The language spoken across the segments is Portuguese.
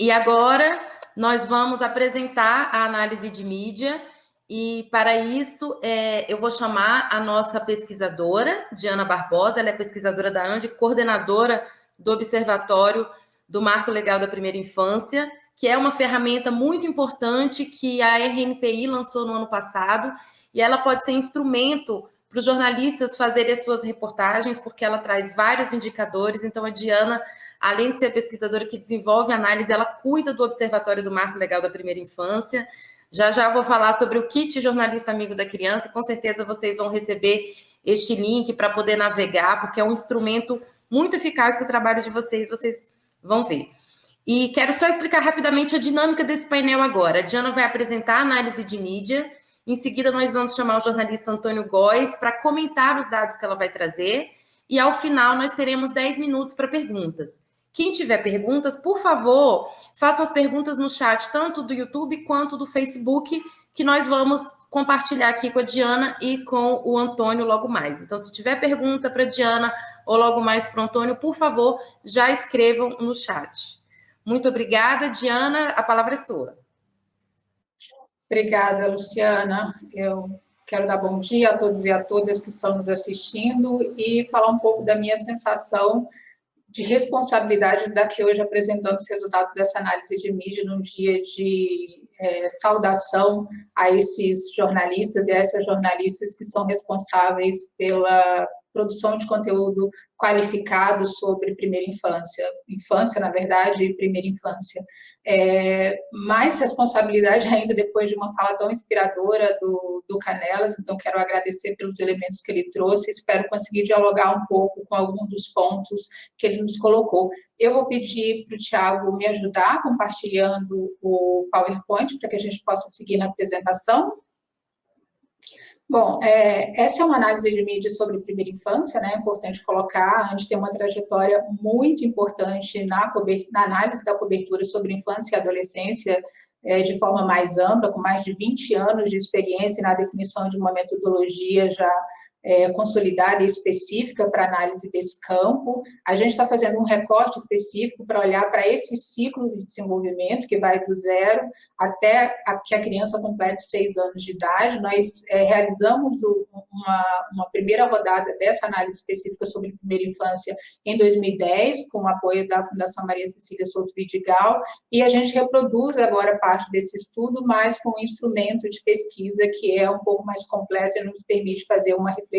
E agora nós vamos apresentar a análise de mídia e, para isso, eu vou chamar a nossa pesquisadora, Diana Barbosa. Ela é pesquisadora da ANDI, coordenadora do Observatório do Marco Legal da Primeira Infância, que é uma ferramenta muito importante que a RNPI lançou no ano passado, e ela pode ser instrumento para os jornalistas fazerem as suas reportagens, porque ela traz vários indicadores. Então, a Diana, além de ser pesquisadora que desenvolve análise, ela cuida do Observatório do Marco Legal da Primeira Infância. Já vou falar sobre o Kit Jornalista Amigo da Criança, e com certeza vocês vão receber este link para poder navegar, porque é um instrumento muito eficaz para o trabalho de vocês vão ver. E quero só explicar rapidamente a dinâmica desse painel agora. A Diana vai apresentar a análise de mídia, em seguida nós vamos chamar o jornalista Antônio Góes para comentar os dados que ela vai trazer, e ao final nós teremos 10 minutos para perguntas. Quem tiver perguntas, por favor, façam as perguntas no chat, tanto do YouTube quanto do Facebook, que nós vamos compartilhar aqui com a Diana e com o Antônio logo mais. Então, se tiver pergunta para a Diana ou logo mais para o Antônio, por favor, já escrevam no chat. Muito obrigada, Diana, a palavra é sua. Obrigada, Luciana. Eu quero dar bom dia a todos e a todas que estão nos assistindo e falar um pouco da minha sensação de responsabilidade daqui hoje apresentando os resultados dessa análise de mídia num dia de saudação a esses jornalistas e a essas jornalistas que são responsáveis pela produção de conteúdo qualificado sobre primeira infância, na verdade, e primeira infância. Mais responsabilidade ainda depois de uma fala tão inspiradora do Canelas, então quero agradecer pelos elementos que ele trouxe, espero conseguir dialogar um pouco com alguns dos pontos que ele nos colocou. Eu vou pedir para o Thiago me ajudar compartilhando o PowerPoint para que a gente possa seguir na apresentação. Bom, essa é uma análise de mídia sobre primeira infância, né? É importante colocar. A gente tem uma trajetória muito importante na análise da cobertura sobre infância e adolescência de forma mais ampla, com mais de 20 anos de experiência na definição de uma metodologia já consolidada e específica para análise desse campo. A gente está fazendo um recorte específico para olhar para esse ciclo de desenvolvimento, que vai do 0 até que a criança complete 6 anos de idade. Nós realizamos uma primeira rodada dessa análise específica sobre primeira infância em 2010, com o apoio da Fundação Maria Cecília Souto Vidigal, e a gente reproduz agora parte desse estudo, mas com um instrumento de pesquisa que é um pouco mais completo e nos permite fazer uma reflexão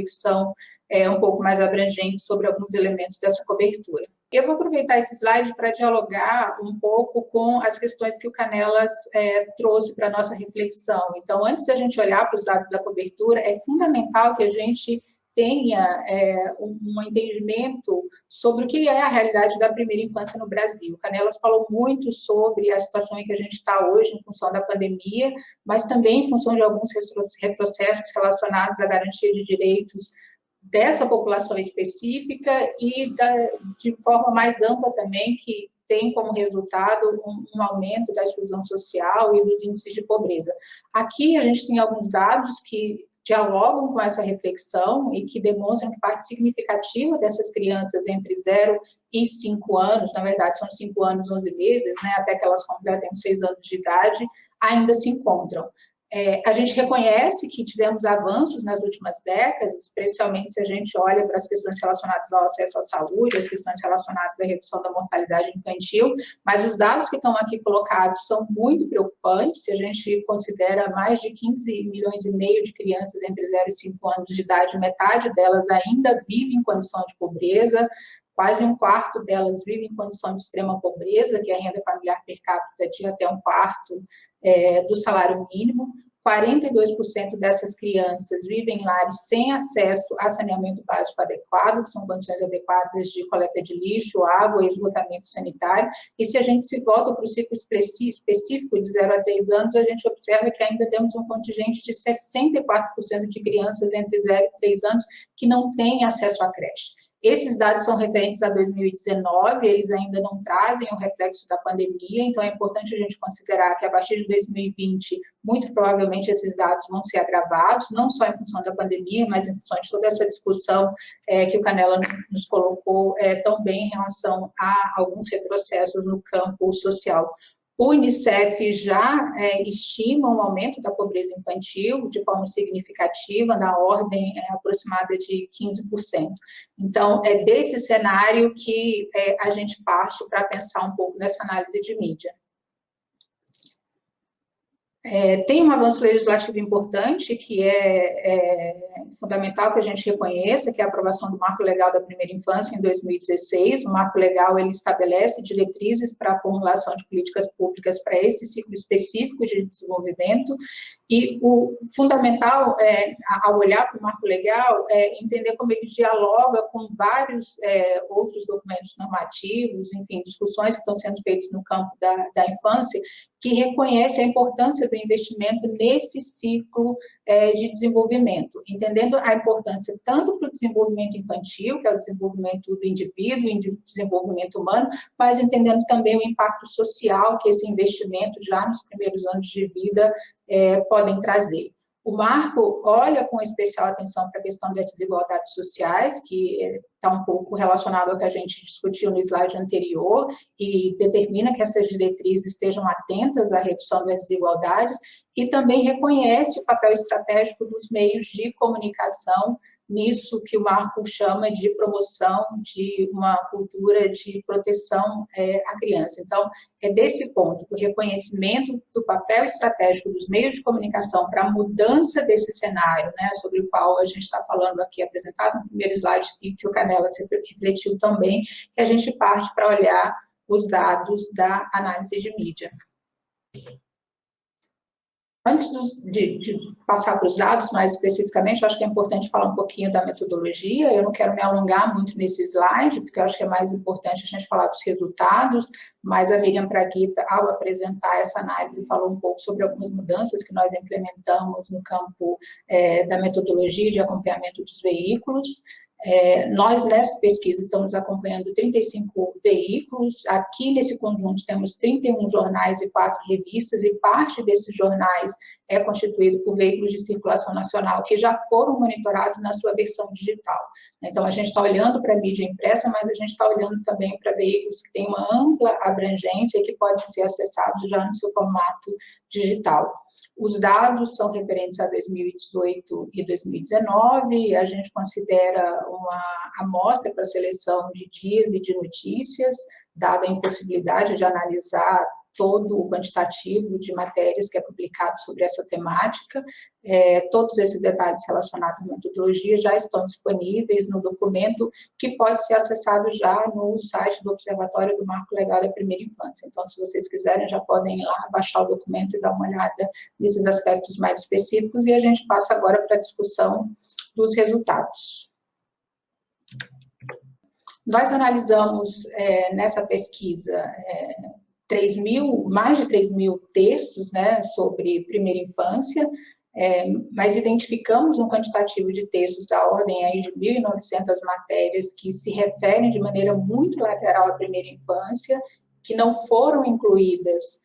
um pouco mais abrangente sobre alguns elementos dessa cobertura. Eu vou aproveitar esse slide para dialogar um pouco com as questões que o Canelas trouxe para a nossa reflexão. Então, antes da gente olhar para os dados da cobertura, é fundamental que a gente tenha um entendimento sobre o que é a realidade da primeira infância no Brasil. O Canelas falou muito sobre a situação em que a gente está hoje em função da pandemia, mas também em função de alguns retrocessos relacionados à garantia de direitos dessa população específica e de forma mais ampla também, que tem como resultado um aumento da exclusão social e dos índices de pobreza. Aqui a gente tem alguns dados que dialogam com essa reflexão e que demonstram que parte significativa dessas crianças entre 0 e 5 anos, na verdade são 5 anos, 11 meses, né, até que elas completem os 6 anos de idade, ainda se encontram. A gente reconhece que tivemos avanços nas últimas décadas, especialmente se a gente olha para as questões relacionadas ao acesso à saúde, as questões relacionadas à redução da mortalidade infantil, mas os dados que estão aqui colocados são muito preocupantes, se a gente considera mais de 15 milhões e meio de crianças entre 0 e 5 anos de idade, metade delas ainda vive em condição de pobreza, quase um quarto delas vive em condição de extrema pobreza, que é a renda familiar per capita de até um quarto do salário mínimo. 42% dessas crianças vivem em lares sem acesso a saneamento básico adequado, que são condições adequadas de coleta de lixo, água e esgotamento sanitário. E se a gente se volta para o ciclo específico de 0 a 3 anos, a gente observa que ainda temos um contingente de 64% de crianças entre 0 e 3 anos que não têm acesso à creche. Esses dados são referentes a 2019, eles ainda não trazem o reflexo da pandemia, então é importante a gente considerar que a partir de 2020, muito provavelmente esses dados vão ser agravados, não só em função da pandemia, mas em função de toda essa discussão que o Canela nos colocou também em relação a alguns retrocessos no campo social. O Unicef já estima um aumento da pobreza infantil de forma significativa, na ordem aproximada de 15%. Então, é desse cenário que a gente parte para pensar um pouco nessa análise de mídia. Tem um avanço legislativo importante, que é fundamental que a gente reconheça, que é a aprovação do Marco Legal da Primeira Infância em 2016. O Marco Legal ele estabelece diretrizes para a formulação de políticas públicas para esse ciclo específico de desenvolvimento, e o fundamental, ao olhar para o Marco Legal, é entender como ele dialoga com vários outros documentos normativos, enfim, discussões que estão sendo feitas no campo da infância, que reconhece a importância do investimento nesse ciclo de desenvolvimento, entendendo a importância tanto para o desenvolvimento infantil, que é o desenvolvimento do indivíduo, o desenvolvimento humano, mas entendendo também o impacto social que esse investimento, já nos primeiros anos de vida, podem trazer. O marco olha com especial atenção para a questão das desigualdades sociais, que está um pouco relacionado ao que a gente discutiu no slide anterior, e determina que essas diretrizes estejam atentas à redução das desigualdades, e também reconhece o papel estratégico dos meios de comunicação nisso que o marco chama de promoção de uma cultura de proteção à criança. Então, é desse ponto, o reconhecimento do papel estratégico dos meios de comunicação para a mudança desse cenário, né, sobre o qual a gente está falando aqui, apresentado no primeiro slide, e que o Canela refletiu também, que a gente parte para olhar os dados da análise de mídia. Antes de passar para os dados, mais especificamente, eu acho que é importante falar um pouquinho da metodologia. Eu não quero me alongar muito nesse slide, porque eu acho que é mais importante a gente falar dos resultados, mas a Miriam Praguita, ao apresentar essa análise, falou um pouco sobre algumas mudanças que nós implementamos no campo da metodologia de acompanhamento dos veículos. Nós, nessa pesquisa, estamos acompanhando 35 veículos. Aqui, nesse conjunto, temos 31 jornais e 4 revistas, e parte desses jornais é constituído por veículos de circulação nacional que já foram monitorados na sua versão digital. Então, a gente está olhando para a mídia impressa, mas a gente está olhando também para veículos que têm uma ampla abrangência e que podem ser acessados já no seu formato digital. Os dados são referentes a 2018 e 2019, a gente considera uma amostra para seleção de dias e de notícias, dada a impossibilidade de analisar todo o quantitativo de matérias que é publicado sobre essa temática. Todos esses detalhes relacionados à metodologia já estão disponíveis no documento, que pode ser acessado já no site do Observatório do Marco Legal da Primeira Infância. Então, se vocês quiserem, já podem ir lá, baixar o documento e dar uma olhada nesses aspectos mais específicos, e a gente passa agora para a discussão dos resultados. Nós analisamos nessa pesquisa mais de 3 mil textos, né, sobre primeira infância, mas identificamos um quantitativo de textos da ordem aí de 1.900 matérias que se referem de maneira muito lateral à primeira infância, que não foram incluídas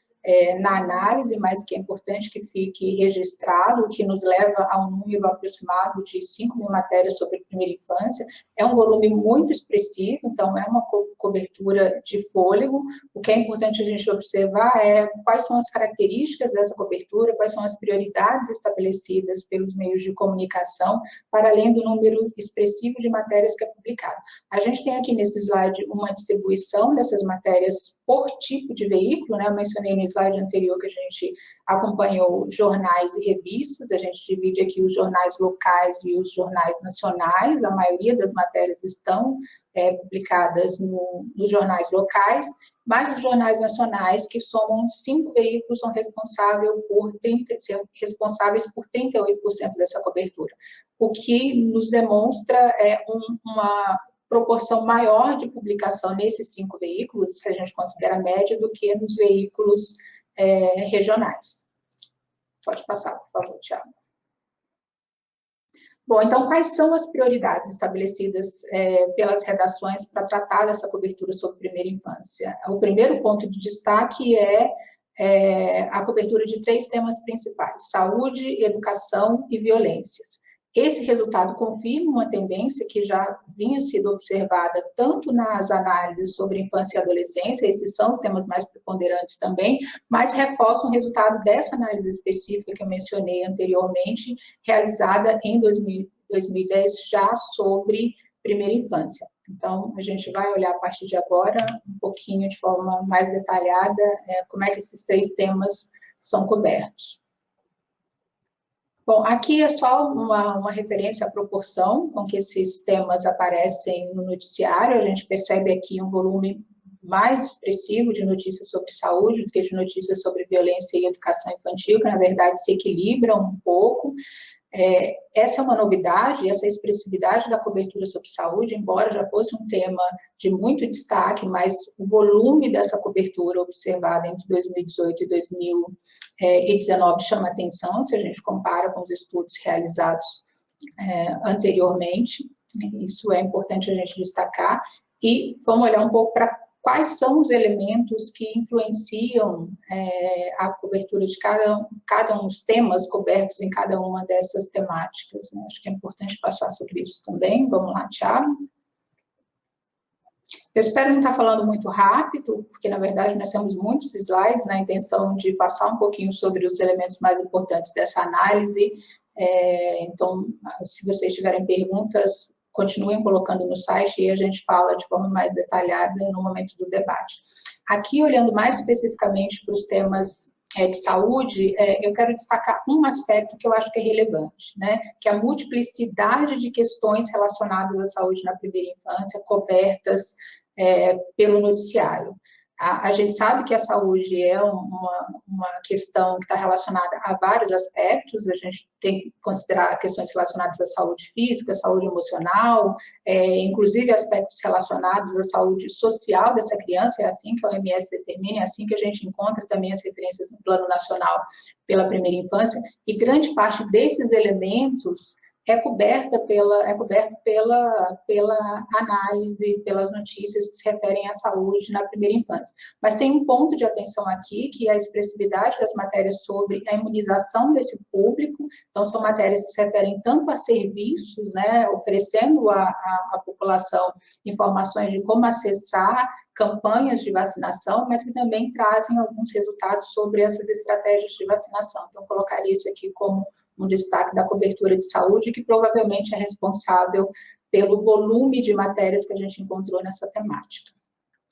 na análise, mas que é importante que fique registrado, que nos leva a um número aproximado de 5.000 matérias sobre primeira infância. É um volume muito expressivo, então é uma cobertura de fôlego. O que é importante a gente observar é quais são as características dessa cobertura, quais são as prioridades estabelecidas pelos meios de comunicação, para além do número expressivo de matérias que é publicado. A gente tem aqui nesse slide uma distribuição dessas matérias por tipo de veículo, né? Eu mencionei no slide anterior que a gente acompanhou jornais e revistas, a gente divide aqui os jornais locais e os jornais nacionais. A maioria das matérias estão publicadas nos jornais locais, mas os jornais nacionais, que somam 5 veículos, são responsáveis por 38% dessa cobertura, o que nos demonstra uma proporção maior de publicação nesses 5 veículos, que a gente considera média, do que nos veículos regionais. Pode passar, por favor, Thiago. Bom, então, quais são as prioridades estabelecidas pelas redações para tratar dessa cobertura sobre primeira infância? O primeiro ponto de destaque é a cobertura de 3 temas principais: saúde, educação e violências. Esse resultado confirma uma tendência que já vinha sido observada tanto nas análises sobre infância e adolescência, esses são os temas mais preponderantes também, mas reforça o resultado dessa análise específica que eu mencionei anteriormente, realizada em 2010, já sobre primeira infância. Então, a gente vai olhar a partir de agora, um pouquinho de forma mais detalhada, como é que esses 3 temas são cobertos. Bom, aqui é só uma referência à proporção com que esses temas aparecem no noticiário. A gente percebe aqui um volume mais expressivo de notícias sobre saúde do que de notícias sobre violência e educação infantil, que, na verdade, se equilibram um pouco. Essa é uma novidade, essa expressividade da cobertura sobre saúde, embora já fosse um tema de muito destaque, mas o volume dessa cobertura observada entre 2018 e 2019 chama atenção, se a gente compara com os estudos realizados anteriormente. Isso é importante a gente destacar. E vamos olhar um pouco para quais são os elementos que influenciam a cobertura de cada um dos temas cobertos em cada uma dessas temáticas, né? Acho que é importante passar sobre isso também. Vamos lá, Thiago. Eu espero não estar falando muito rápido, porque, na verdade, nós temos muitos slides na intenção de passar um pouquinho sobre os elementos mais importantes dessa análise. Então, se vocês tiverem perguntas, continuem colocando no site e a gente fala de forma mais detalhada no momento do debate. Aqui, olhando mais especificamente para os temas de saúde, eu quero destacar um aspecto que eu acho que é relevante, né? Que é a multiplicidade de questões relacionadas à saúde na primeira infância, cobertas pelo noticiário. A gente sabe que a saúde é uma questão que está relacionada a vários aspectos, a gente tem que considerar questões relacionadas à saúde física, à saúde emocional, inclusive aspectos relacionados à saúde social dessa criança, é assim que a OMS determina, é assim que a gente encontra também as referências no Plano Nacional pela Primeira Infância, e grande parte desses elementos é coberta pela análise, pelas notícias que se referem à saúde na primeira infância. Mas tem um ponto de atenção aqui, que é a expressividade das matérias sobre a imunização desse público. Então, são matérias que se referem tanto a serviços, né, oferecendo à população informações de como acessar campanhas de vacinação, mas que também trazem alguns resultados sobre essas estratégias de vacinação. Então, eu colocaria isso aqui como um destaque da cobertura de saúde, que provavelmente é responsável pelo volume de matérias que a gente encontrou nessa temática.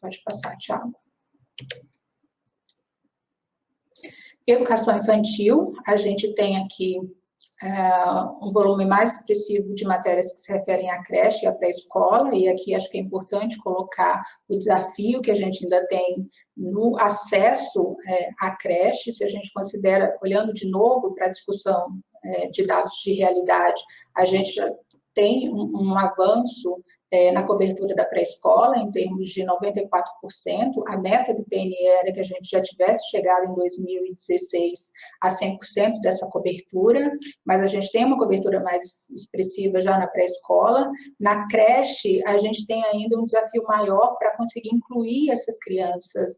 Pode passar, Thiago. Educação infantil, a gente tem aqui um volume mais expressivo de matérias que se referem à creche e à pré-escola, e aqui acho que é importante colocar o desafio que a gente ainda tem no acesso à creche, se a gente considera, olhando de novo para a discussão de dados de realidade, a gente já tem um avanço na cobertura da pré-escola, em termos de 94%. A meta do PNE era que a gente já tivesse chegado em 2016 a 100% dessa cobertura, mas a gente tem uma cobertura mais expressiva já na pré-escola. Na creche, a gente tem ainda um desafio maior para conseguir incluir essas crianças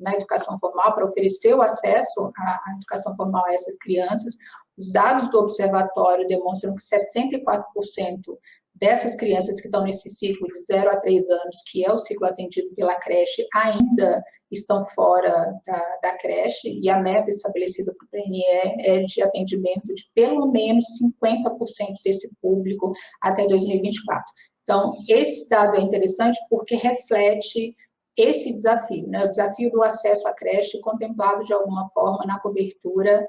na educação formal, para oferecer o acesso à educação formal a essas crianças. Os dados do observatório demonstram que 64% dessas crianças que estão nesse ciclo de 0 a 3 anos, que é o ciclo atendido pela creche, ainda estão fora da creche, e a meta estabelecida para o PNE é de atendimento de pelo menos 50% desse público até 2024. Então, esse dado é interessante porque reflete esse desafio, né? O desafio do acesso à creche contemplado de alguma forma na cobertura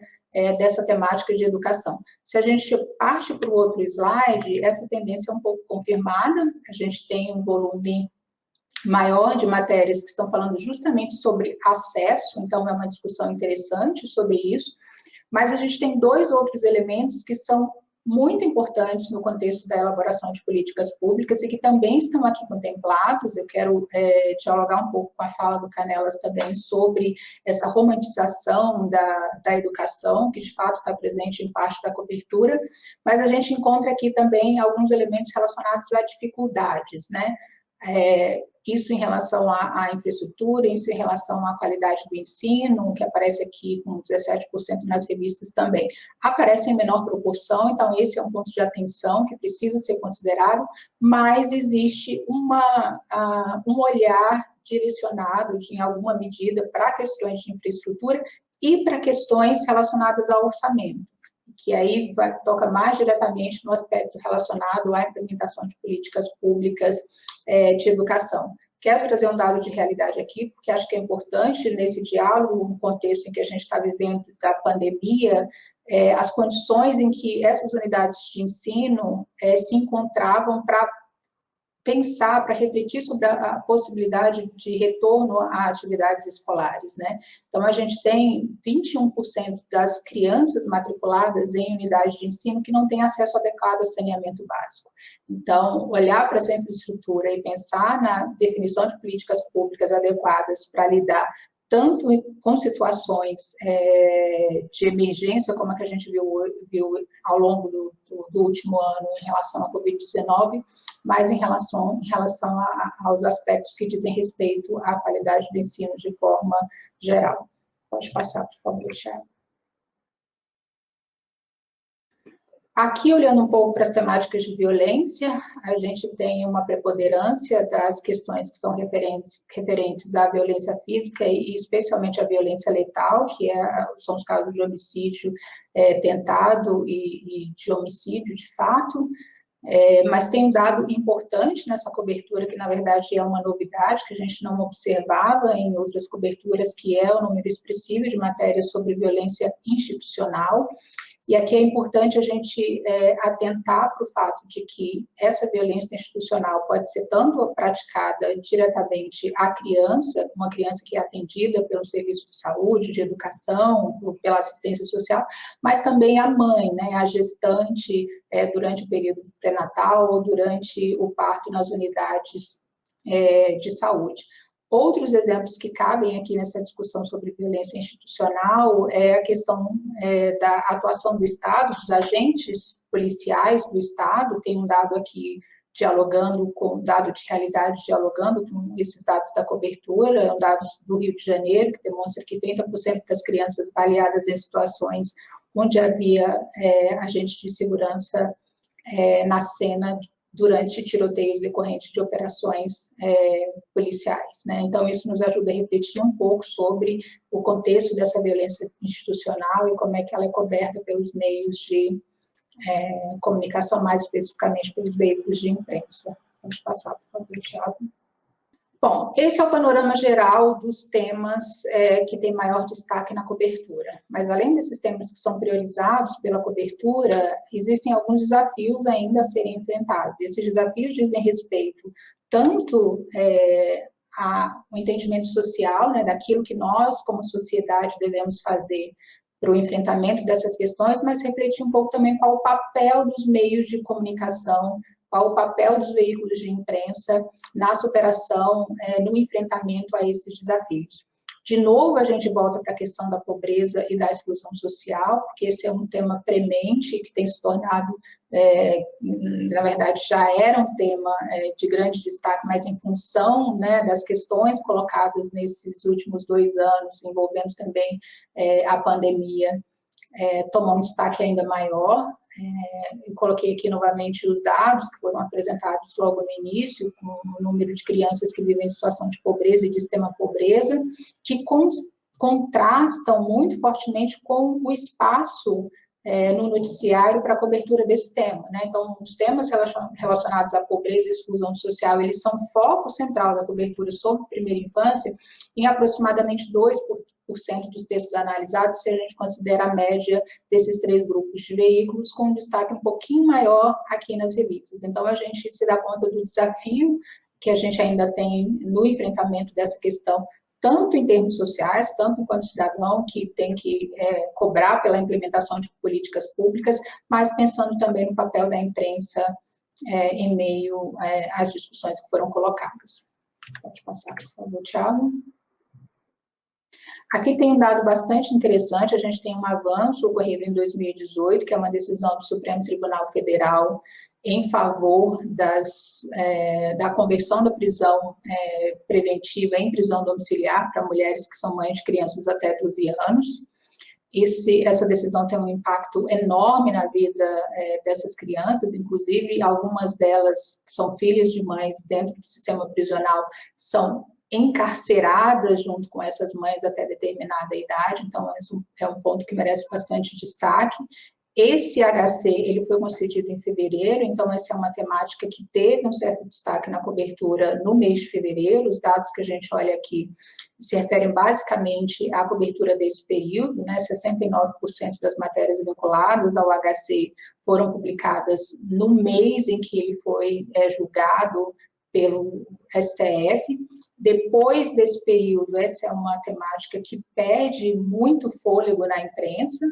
dessa temática de educação. Se a gente parte para o outro slide, essa tendência é um pouco confirmada, a gente tem um volume maior de matérias que estão falando justamente sobre acesso, então é uma discussão interessante sobre isso, mas a gente tem 2 outros elementos que são muito importantes no contexto da elaboração de políticas públicas e que também estão aqui contemplados. Eu quero dialogar um pouco com a fala do Canelas também sobre essa romantização da educação, que de fato está presente em parte da cobertura, mas a gente encontra aqui também alguns elementos relacionados a dificuldades, né? isso em relação à infraestrutura, isso em relação à qualidade do ensino, que aparece aqui com 17% nas revistas também. Aparece em menor proporção, então esse é um ponto de atenção que precisa ser considerado, mas existe um olhar direcionado, em alguma medida, para questões de infraestrutura e para questões relacionadas ao orçamento, que aí toca mais diretamente no aspecto relacionado à implementação de políticas públicas de educação. Quero trazer um dado de realidade aqui, porque acho que é importante nesse diálogo, no contexto em que a gente está vivendo da pandemia, as condições em que essas unidades de ensino se encontravam para pensar, para refletir sobre a possibilidade de retorno a atividades escolares, né? Então, a gente tem 21% das crianças matriculadas em unidades de ensino que não têm acesso adequado a saneamento básico. Então, olhar para essa infraestrutura e pensar na definição de políticas públicas adequadas para lidar tanto com situações de emergência, como a que a gente viu ao longo do último ano em relação à Covid-19, mas em relação aos aspectos que dizem respeito à qualidade do ensino de forma geral. Pode passar, por favor, Thiago. Aqui, olhando um pouco para as temáticas de violência, a gente tem uma preponderância das questões que são referentes à violência física e especialmente à violência letal, que são os casos de homicídio tentado e de homicídio de fato. Mas tem um dado importante nessa cobertura, que na verdade é uma novidade, que a gente não observava em outras coberturas, que é o número expressivo de matérias sobre violência institucional. E aqui é importante a gente atentar para o fato de que essa violência institucional pode ser tanto praticada diretamente à criança, uma criança que é atendida pelo serviço de saúde, de educação, pela assistência social, mas também à mãe, né, a gestante, durante o período pré-natal ou durante o parto nas unidades de saúde. Outros exemplos que cabem aqui nessa discussão sobre violência institucional é a questão da atuação do Estado, dos agentes policiais do Estado. Tem um dado aqui dialogando com dado de realidade, dialogando com esses dados da cobertura, um dado do Rio de Janeiro, que demonstra que 30% das crianças baleadas em situações onde havia agentes de segurança na cena durante tiroteios decorrentes de operações policiais, né? Então, isso nos ajuda a refletir um pouco sobre o contexto dessa violência institucional e como é que ela é coberta pelos meios de comunicação, mais especificamente pelos veículos de imprensa. Vamos passar, por favor, Thiago. Bom, esse é o panorama geral dos temas que têm maior destaque na cobertura. Mas, além desses temas que são priorizados pela cobertura, existem alguns desafios ainda a serem enfrentados. Esses desafios dizem respeito tanto ao entendimento social, né, daquilo que nós, como sociedade, devemos fazer para o enfrentamento dessas questões, mas refletir um pouco também qual o papel dos meios de comunicação, qual o papel dos veículos de imprensa na superação, no enfrentamento a esses desafios. De novo, a gente volta para a questão da pobreza e da exclusão social, porque esse é um tema premente que tem se tornado, na verdade, já era um tema de grande destaque, mas em função, né, das questões colocadas nesses últimos 2 anos, envolvendo também a pandemia, tomou um destaque ainda maior. Eu coloquei aqui novamente os dados que foram apresentados logo no início, com o número de crianças que vivem em situação de pobreza e de extrema pobreza, que contrastam muito fortemente com o espaço no noticiário para a cobertura desse tema, né? Então, os temas relacionados à pobreza e exclusão social, eles são foco central da cobertura sobre primeira infância, em aproximadamente 2% dos textos analisados, se a gente considera a média desses 3 grupos de veículos, com um destaque um pouquinho maior aqui nas revistas. Então, a gente se dá conta do desafio que a gente ainda tem no enfrentamento dessa questão, tanto em termos sociais, tanto enquanto cidadão, que tem que cobrar pela implementação de políticas públicas, mas pensando também no papel da imprensa em meio às discussões que foram colocadas. Pode passar, por favor, Thiago. Aqui tem um dado bastante interessante, a gente tem um avanço ocorrido em 2018, que é uma decisão do Supremo Tribunal Federal em favor da conversão da prisão preventiva em prisão domiciliar para mulheres que são mães de crianças até 12 anos. Essa decisão tem um impacto enorme na vida dessas crianças, inclusive algumas delas que são filhas de mães dentro do sistema prisional são encarceradas junto com essas mães até determinada idade, então esse é um ponto que merece bastante destaque. Esse HC, ele foi concedido em fevereiro, então essa é uma temática que teve um certo destaque na cobertura no mês de fevereiro. Os dados que a gente olha aqui se referem basicamente à cobertura desse período, né? 69% das matérias vinculadas ao HC foram publicadas no mês em que ele foi julgado pelo STF. Depois desse período, essa é uma temática que perde muito fôlego na imprensa,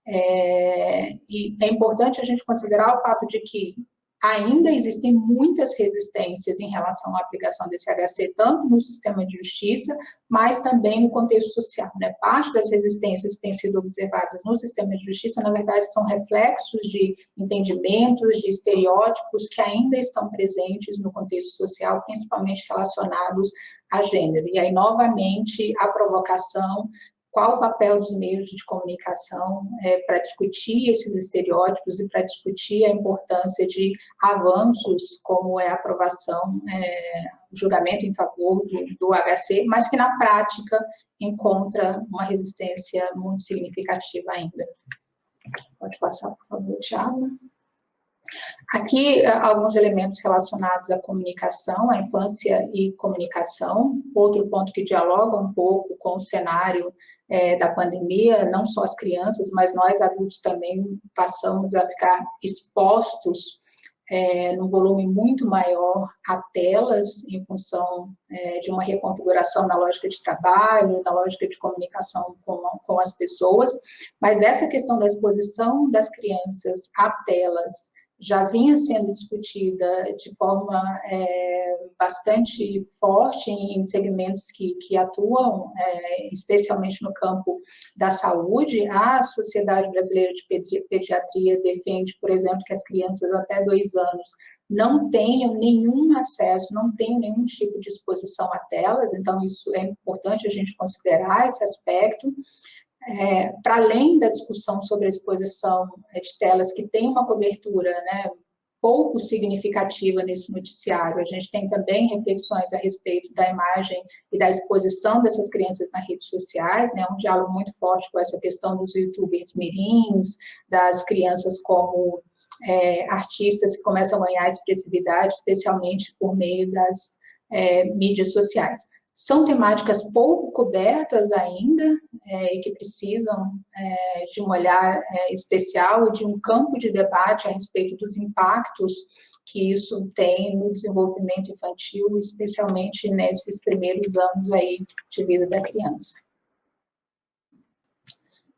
e é importante a gente considerar o fato de que ainda existem muitas resistências em relação à aplicação desse HC, tanto no sistema de justiça, mas também no contexto social, né? Parte das resistências que têm sido observadas no sistema de justiça, na verdade, são reflexos de entendimentos, de estereótipos que ainda estão presentes no contexto social, principalmente relacionados a gênero. E aí, novamente, a provocação: qual o papel dos meios de comunicação para discutir esses estereótipos e para discutir a importância de avanços, como é a aprovação, o julgamento em favor do HC, mas que na prática encontra uma resistência muito significativa ainda. Pode passar, por favor, Thiago. Aqui, alguns elementos relacionados à comunicação, à infância e comunicação. Outro ponto que dialoga um pouco com o cenário da pandemia, não só as crianças, mas nós adultos também passamos a ficar expostos num volume muito maior a telas, em função de uma reconfiguração na lógica de trabalho, na lógica de comunicação com as pessoas. Mas essa questão da exposição das crianças a telas já vinha sendo discutida de forma bastante forte em segmentos que atuam, especialmente no campo da saúde. A Sociedade Brasileira de Pediatria defende, por exemplo, que as crianças até 2 anos não tenham nenhum acesso, não tenham nenhum tipo de exposição a telas, então isso é importante a gente considerar esse aspecto. Para além da discussão sobre a exposição de telas, que tem uma cobertura, né, pouco significativa nesse noticiário, a gente tem também reflexões a respeito da imagem e da exposição dessas crianças nas redes sociais, né, um diálogo muito forte com essa questão dos youtubers mirins, das crianças como artistas que começam a ganhar expressividade, especialmente por meio das mídias sociais. São temáticas pouco cobertas ainda e que precisam de um olhar especial e de um campo de debate a respeito dos impactos que isso tem no desenvolvimento infantil, especialmente nesses primeiros anos aí de vida da criança.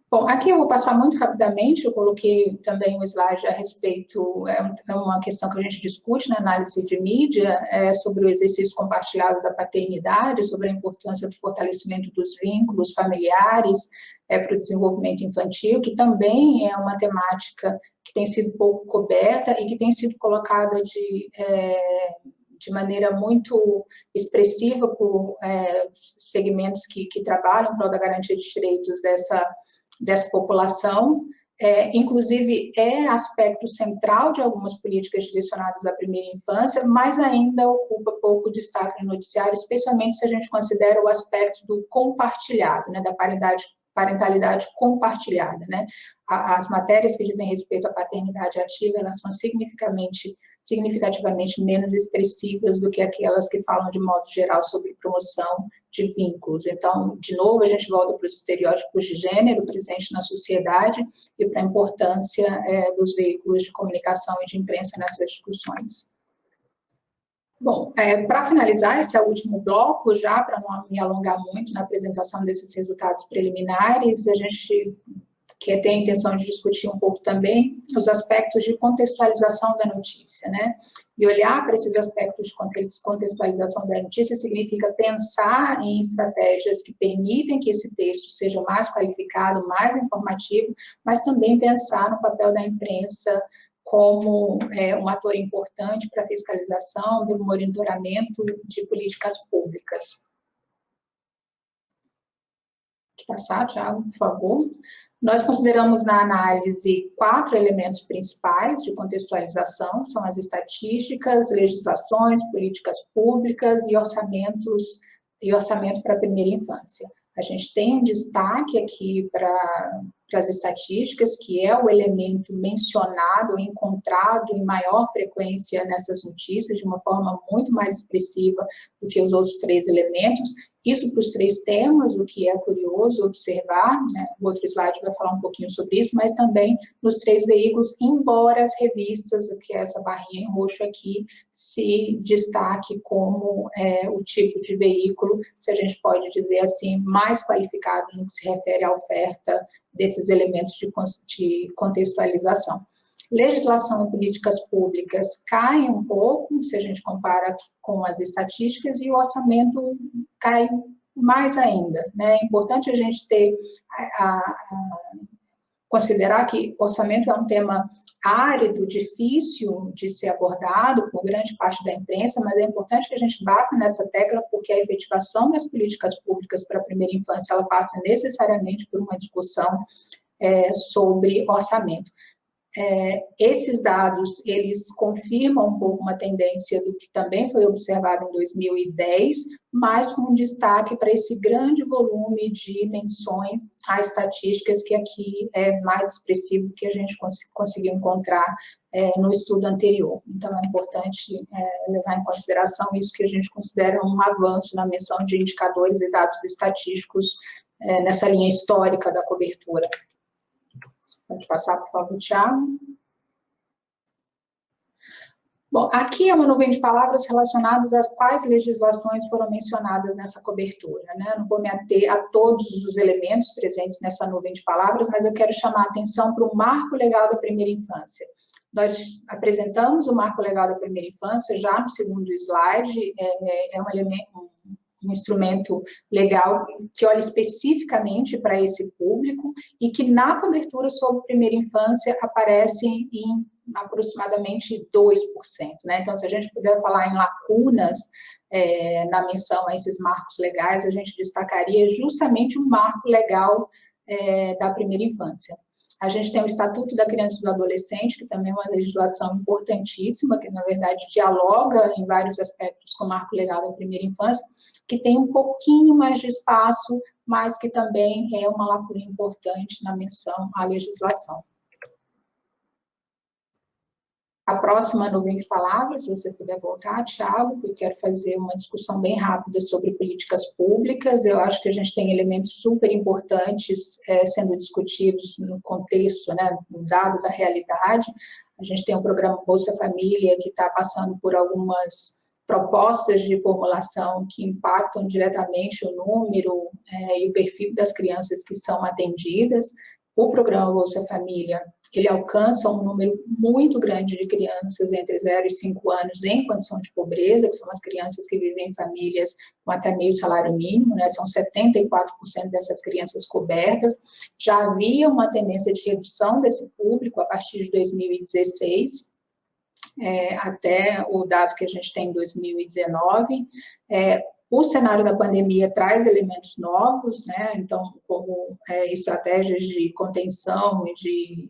Bom, aqui eu vou passar muito rapidamente, eu coloquei também um slide a respeito, é uma questão que a gente discute na análise de mídia, sobre o exercício compartilhado da paternidade, sobre a importância do fortalecimento dos vínculos familiares para o desenvolvimento infantil, que também é uma temática que tem sido pouco coberta e que tem sido colocada de maneira muito expressiva por segmentos que trabalham em prol da garantia de direitos dessa população, inclusive aspecto central de algumas políticas direcionadas à primeira infância, mas ainda ocupa pouco destaque no noticiário, especialmente se a gente considera o aspecto do compartilhado, né, da parentalidade compartilhada, né? As matérias que dizem respeito à paternidade ativa, elas são significativamente menos expressivas do que aquelas que falam de modo geral sobre promoção de vínculos. Então, de novo, a gente volta para os estereótipos de gênero presentes na sociedade e para a importância dos veículos de comunicação e de imprensa nessas discussões. Bom, para finalizar, esse é o último bloco, já para não me alongar muito na apresentação desses resultados preliminares, a gente tem a intenção de discutir um pouco também os aspectos de contextualização da notícia, né? E olhar para esses aspectos de contextualização da notícia significa pensar em estratégias que permitem que esse texto seja mais qualificado, mais informativo, mas também pensar no papel da imprensa como um ator importante para a fiscalização do monitoramento de políticas públicas. Pode passar, Thiago, por favor. Nós consideramos na análise 4 elementos principais de contextualização, são as estatísticas, legislações, políticas públicas e orçamento para a primeira infância. A gente tem um destaque aqui para as estatísticas, que é o elemento mencionado, encontrado em maior frequência nessas notícias, de uma forma muito mais expressiva do que os outros 3 elementos. Isso para os 3 temas, o que é curioso observar, né? O outro slide vai falar um pouquinho sobre isso, mas também nos 3 veículos, embora as revistas, que é essa barrinha em roxo aqui, se destaque como o tipo de veículo, se a gente pode dizer assim, mais qualificado no que se refere à oferta desses elementos de contextualização. Legislação e políticas públicas caem um pouco, se a gente compara com as estatísticas, e o orçamento cai mais ainda, né? É importante a gente considerar que orçamento é um tema árido, difícil de ser abordado por grande parte da imprensa, mas é importante que a gente bata nessa tecla, porque a efetivação das políticas públicas para a primeira infância, ela passa necessariamente por uma discussão sobre orçamento. Esses dados, eles confirmam um pouco uma tendência do que também foi observado em 2010, mas com um destaque para esse grande volume de menções a estatísticas que aqui é mais expressivo do que a gente conseguiu encontrar no estudo anterior. Então, é importante levar em consideração isso, que a gente considera um avanço na menção de indicadores e dados estatísticos nessa linha histórica da cobertura. Pode passar, por favor, Thiago. Bom, aqui é uma nuvem de palavras relacionadas às quais legislações foram mencionadas nessa cobertura, né? Eu não vou me ater a todos os elementos presentes nessa nuvem de palavras, mas eu quero chamar a atenção para o Marco Legal da Primeira Infância. Nós apresentamos o Marco Legal da Primeira Infância já no segundo slide, é um elemento, um instrumento legal que olha especificamente para esse público e que na cobertura sobre primeira infância aparece em aproximadamente 2%, né? Então, se a gente puder falar em lacunas na menção a esses marcos legais, a gente destacaria justamente o marco legal da primeira infância. A gente tem o Estatuto da Criança e do Adolescente, que também é uma legislação importantíssima, que, na verdade, dialoga em vários aspectos com o marco legal da primeira infância, que tem um pouquinho mais de espaço, mas que também é uma lacuna importante na menção à legislação. A próxima nuvem de palavras, se você puder voltar, Thiago, eu quero fazer uma discussão bem rápida sobre políticas públicas. Eu acho que a gente tem elementos super importantes sendo discutidos no contexto, né, no dado da realidade. A gente tem o programa Bolsa Família, que está passando por algumas propostas de formulação que impactam diretamente o número e o perfil das crianças que são atendidas. O programa Bolsa Família, ele alcança um número muito grande de crianças entre 0 e 5 anos em condição de pobreza, que são as crianças que vivem em famílias com até meio salário mínimo, né? São 74% dessas crianças cobertas. Já havia uma tendência de redução desse público a partir de 2016, até o dado que a gente tem em 2019. O cenário da pandemia traz elementos novos, né? Então, como estratégias de contenção e de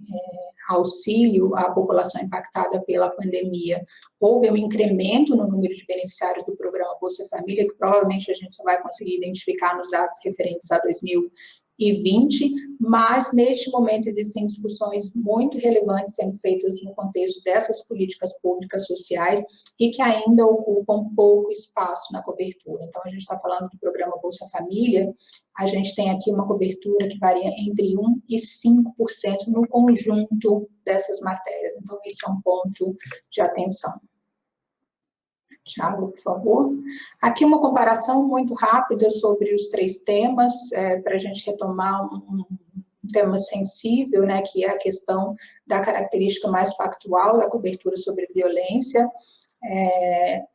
auxílio à população impactada pela pandemia, houve um incremento no número de beneficiários do programa Bolsa Família, que provavelmente a gente só vai conseguir identificar nos dados referentes a 2020, mas neste momento existem discussões muito relevantes sendo feitas no contexto dessas políticas públicas sociais e que ainda ocupam pouco espaço na cobertura. Então, a gente está falando do programa Bolsa Família, a gente tem aqui uma cobertura que varia entre 1% e 5% no conjunto dessas matérias. Então, esse é um ponto de atenção. Thiago, por favor. Aqui uma comparação muito rápida sobre os 3 temas, para a gente retomar tema sensível, né, que é a questão da característica mais factual da cobertura sobre violência.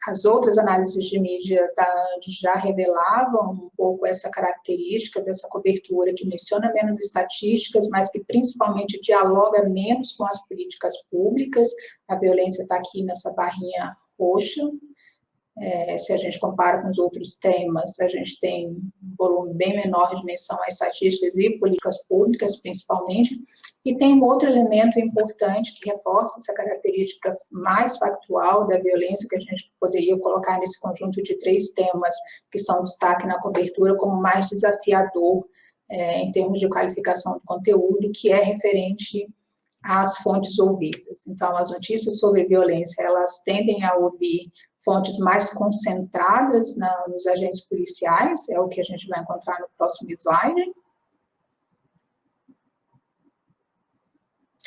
As outras análises de mídia da ANDI já revelavam um pouco essa característica dessa cobertura que menciona menos estatísticas, mas que principalmente dialoga menos com as políticas públicas. A violência está aqui nessa barrinha roxa. Se a gente compara com os outros temas, a gente tem um volume bem menor de menção a estatísticas e políticas públicas, principalmente, e tem um outro elemento importante que reforça essa característica mais factual da violência, que a gente poderia colocar nesse conjunto de 3 temas que são destaque na cobertura como mais desafiador em termos de qualificação do conteúdo, que é referente às fontes ouvidas. Então, as notícias sobre violência, elas tendem a ouvir fontes mais concentradas nos agentes policiais, é o que a gente vai encontrar no próximo slide.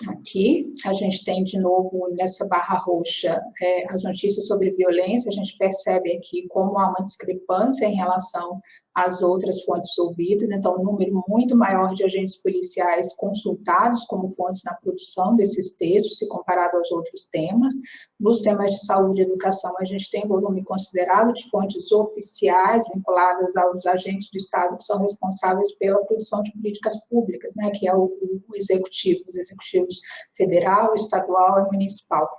Aqui, a gente tem de novo nessa barra roxa as notícias sobre violência, a gente percebe aqui como há uma discrepância em relação às outras fontes ouvidas, então um número muito maior de agentes policiais consultados como fontes na produção desses textos, se comparado aos outros temas. Nos temas de saúde e educação, a gente tem volume considerável de fontes oficiais vinculadas aos agentes do Estado que são responsáveis pela produção de políticas públicas, né, que é o executivo, os executivos federal, estadual e municipal.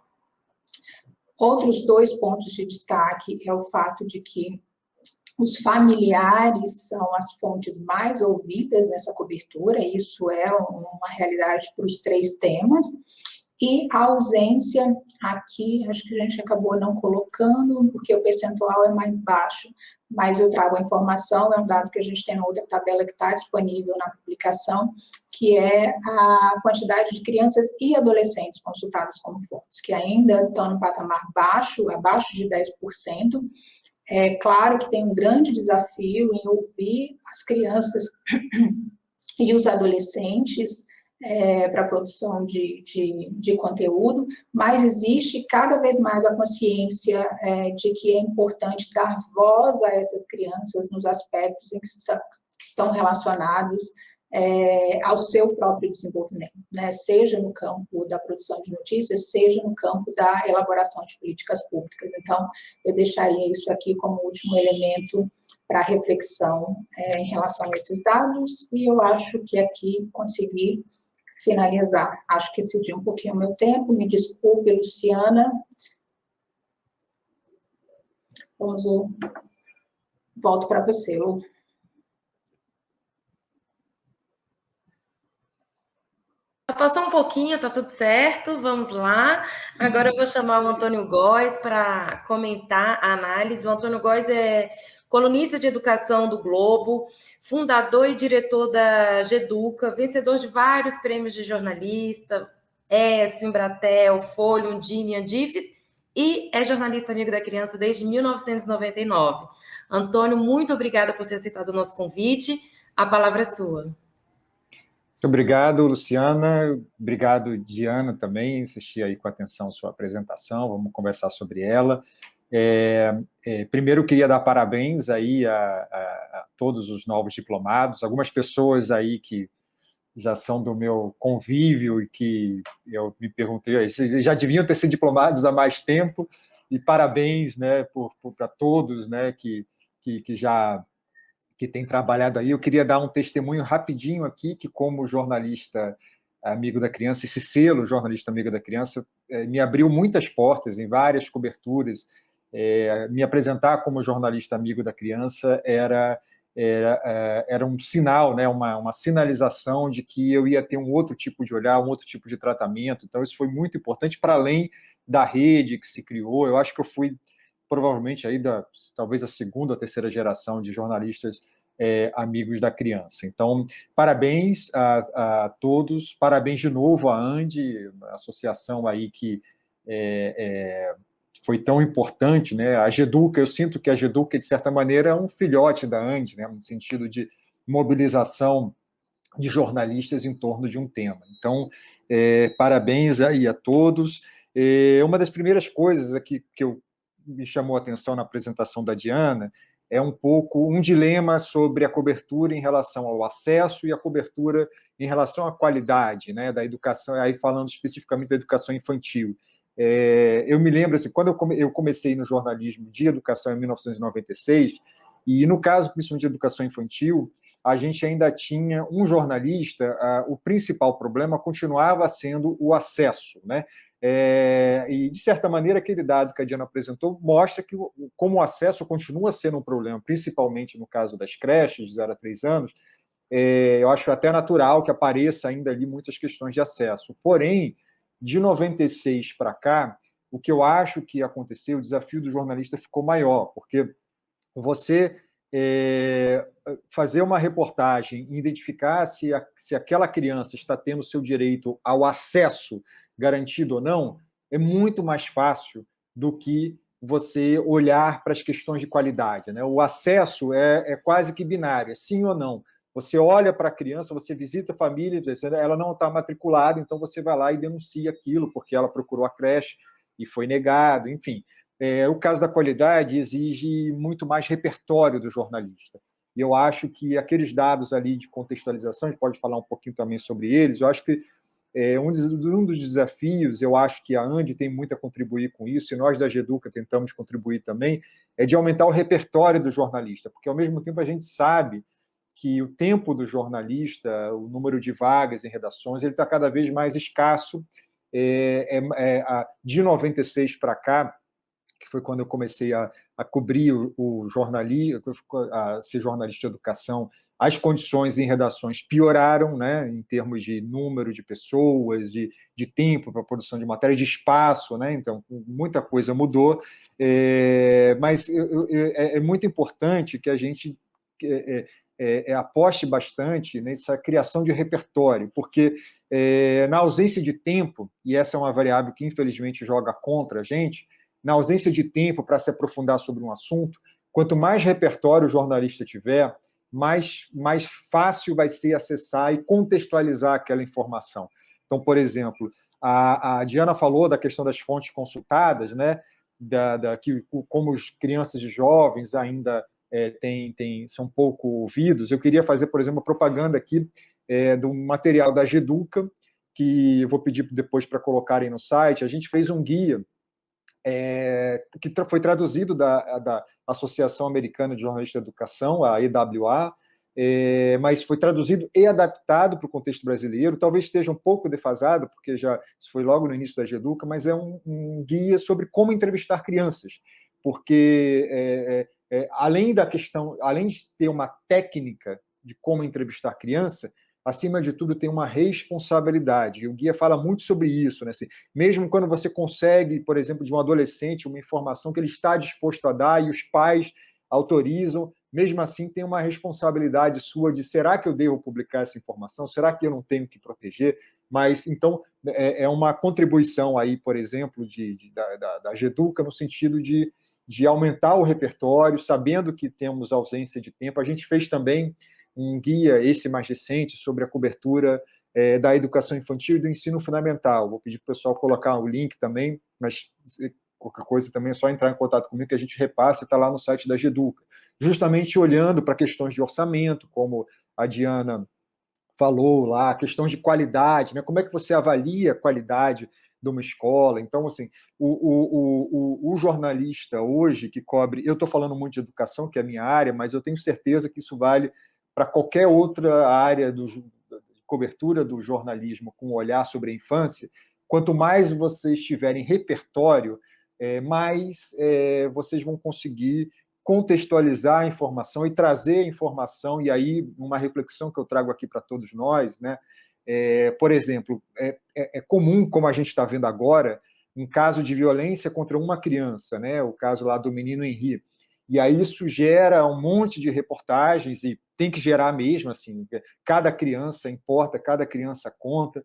Outros 2 pontos de destaque é o fato de que os familiares são as fontes mais ouvidas nessa cobertura, isso é uma realidade para os 3 temas, e a ausência, aqui, acho que a gente acabou não colocando, porque o percentual é mais baixo, mas eu trago a informação, é um dado que a gente tem na outra tabela que está disponível na publicação, que é a quantidade de crianças e adolescentes consultadas como fontes, que ainda estão no patamar baixo, abaixo de 10%. É claro que tem um grande desafio em ouvir as crianças e os adolescentes para a produção de conteúdo, mas existe cada vez mais a consciência de que é importante dar voz a essas crianças nos aspectos em que estão relacionados ao seu próprio desenvolvimento, né? Seja no campo da produção de notícias, seja no campo da elaboração de políticas públicas. Então, eu deixaria isso aqui como último elemento para reflexão em relação a esses dados, e eu acho que aqui consegui finalizar. Acho que excedi um pouquinho o meu tempo, me desculpe, Luciana. Volto para você, Lu. Passou um pouquinho, tá tudo certo, vamos lá. Agora eu vou chamar o Antônio Góes para comentar a análise. O Antônio Góes é colunista de educação do Globo, fundador e diretor da Geduca, vencedor de vários prêmios de jornalista, ESSO, Embratel, Folha, Undime, Andifes, e é jornalista amigo da criança desde 1999. Antônio, muito obrigada por ter aceitado o nosso convite. A palavra é sua. Muito obrigado, Luciana. Obrigado, Diana, também. Assisti aí com atenção a sua apresentação, vamos conversar sobre ela. Primeiro, eu queria dar parabéns aí a todos os novos diplomados, algumas pessoas aí que já são do meu convívio e que eu me perguntei, vocês já deviam ter sido diplomados há mais tempo, e parabéns, né, para todos, né, que tem trabalhado aí. Eu queria dar um testemunho rapidinho aqui, que como jornalista amigo da criança, esse selo jornalista amigo da criança me abriu muitas portas em várias coberturas. Me apresentar como jornalista amigo da criança era um sinal, né, uma sinalização de que eu ia ter um outro tipo de olhar, um outro tipo de tratamento. Então, isso foi muito importante, para além da rede que se criou. Eu acho que eu fui provavelmente aí talvez a 2ª ou 3ª geração de jornalistas amigos da criança. Então, parabéns a todos, parabéns de novo à ANDI, a associação aí que foi tão importante, né? A Geduca, eu sinto que a Geduca, de certa maneira, é um filhote da ANDI, né? No sentido de mobilização de jornalistas em torno de um tema. Então, parabéns aí a todos. Uma das primeiras coisas aqui que me chamou a atenção na apresentação da Diana é um pouco um dilema sobre a cobertura em relação ao acesso e a cobertura em relação à qualidade, né, da educação, aí falando especificamente da educação infantil. Eu me lembro, assim, quando eu comecei no jornalismo de educação em 1996, e no caso, principalmente de educação infantil, a gente ainda tinha um jornalista, o principal problema continuava sendo o acesso, né? E, de certa maneira, aquele dado que a Diana apresentou mostra que, como o acesso continua sendo um problema, principalmente no caso das creches de 0 a 3 anos, eu acho até natural que apareça ainda ali muitas questões de acesso. Porém, de 96 para cá, o que eu acho que aconteceu, o desafio do jornalista ficou maior, porque você fazer uma reportagem, identificar se aquela criança está tendo seu direito ao acesso garantido ou não, é muito mais fácil do que você olhar para as questões de qualidade, né? O acesso é quase que binário, é sim ou não. Você olha para a criança, você visita a família, ela não está matriculada, então você vai lá e denuncia aquilo, porque ela procurou a creche e foi negado, enfim. O caso da qualidade exige muito mais repertório do jornalista. E eu acho que aqueles dados ali de contextualização, a gente pode falar um pouquinho também sobre eles, eu acho que um dos desafios, eu acho que a ANDI tem muito a contribuir com isso, e nós da GEDUCA tentamos contribuir também, é de aumentar o repertório do jornalista, porque ao mesmo tempo a gente sabe que o tempo do jornalista, o número de vagas em redações, ele está cada vez mais escasso. De 96 para cá, que foi quando eu comecei a cobrir o jornalismo, a ser jornalista de educação, as condições em redações pioraram, né, em termos de número de pessoas, de tempo para a produção de matéria, de espaço, né, então muita coisa mudou, mas é muito importante que a gente aposte bastante nessa criação de repertório, porque na ausência de tempo, e essa é uma variável que infelizmente joga contra a gente, na ausência de tempo para se aprofundar sobre um assunto, quanto mais repertório o jornalista tiver, mais fácil vai ser acessar e contextualizar aquela informação. Então, por exemplo, a Diana falou da questão das fontes consultadas, né? Como as crianças e jovens ainda são pouco ouvidos. Eu queria fazer, por exemplo, uma propaganda aqui do material da GEDUCA, que eu vou pedir depois para colocarem no site. A gente fez um guia que foi traduzido da Associação Americana de Jornalistas de Educação, a EWA, mas foi traduzido e adaptado para o contexto brasileiro. Talvez esteja um pouco defasado, porque já foi logo no início da GEDUCA, mas é um guia sobre como entrevistar crianças, porque além de ter uma técnica de como entrevistar criança, acima de tudo, tem uma responsabilidade. E o guia fala muito sobre isso, né? Assim, mesmo quando você consegue, por exemplo, de um adolescente, uma informação que ele está disposto a dar e os pais autorizam, mesmo assim tem uma responsabilidade sua de será que eu devo publicar essa informação? Será que eu não tenho que proteger? Mas, então, é uma contribuição aí, por exemplo, da GEDUCA no sentido de aumentar o repertório, sabendo que temos ausência de tempo. A gente fez também um guia, esse mais recente, sobre a cobertura da educação infantil e do ensino fundamental. Vou pedir para o pessoal colocar o link também, mas qualquer coisa também é só entrar em contato comigo que a gente repassa, está lá no site da GEDUCA. Justamente olhando para questões de orçamento, como a Diana falou lá, questões de qualidade, né? Como é que você avalia a qualidade de uma escola? Então, assim, o jornalista hoje que cobre... Eu estou falando muito de educação, que é a minha área, mas eu tenho certeza que isso vale para qualquer outra área de cobertura do jornalismo com um olhar sobre a infância. Quanto mais vocês tiverem repertório, mais vocês vão conseguir contextualizar a informação e trazer a informação, e aí uma reflexão que eu trago aqui para todos nós, né? Por exemplo, é comum, como a gente está vendo agora, um caso de violência contra uma criança, né? O caso lá do menino Henri. E aí isso gera um monte de reportagens, e tem que gerar mesmo, assim, cada criança importa, cada criança conta,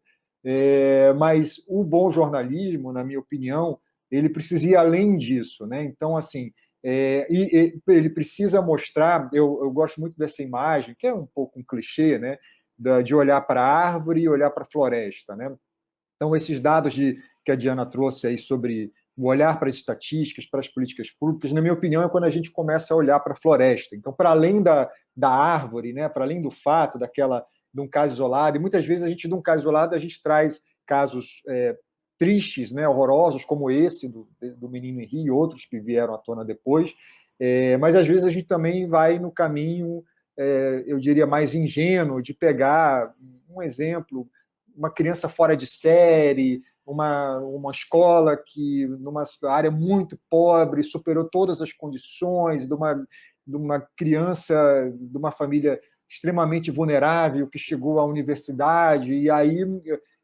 mas o bom jornalismo, na minha opinião, ele precisa ir além disso, né? Então, assim, ele precisa mostrar, eu gosto muito dessa imagem, que é um pouco um clichê, né? De olhar para a árvore e olhar para a floresta, né? Então, esses dados que a Diana trouxe aí sobre o olhar para as estatísticas, para as políticas públicas, na minha opinião, é quando a gente começa a olhar para a floresta. Então, para além da árvore, né, para além do fato de um caso isolado, e muitas vezes de um caso isolado, a gente traz casos tristes, né, horrorosos, como esse do menino Henri e outros que vieram à tona depois, mas às vezes a gente também vai no caminho, eu diria, mais ingênuo, de pegar um exemplo, uma criança fora de série, uma escola que, numa área muito pobre, superou todas as condições, de uma criança, de uma família extremamente vulnerável, que chegou à universidade, e aí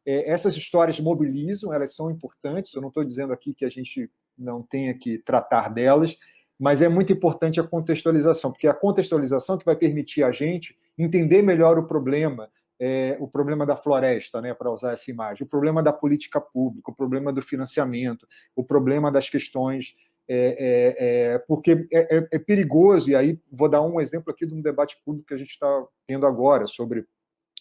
essas histórias mobilizam, elas são importantes, eu não estou dizendo aqui que a gente não tenha que tratar delas, mas é muito importante a contextualização, porque é a contextualização que vai permitir a gente entender melhor o problema da floresta, né, para usar essa imagem, o problema da política pública, o problema do financiamento, o problema das questões, porque é perigoso, e aí vou dar um exemplo aqui de um debate público que a gente está tendo agora sobre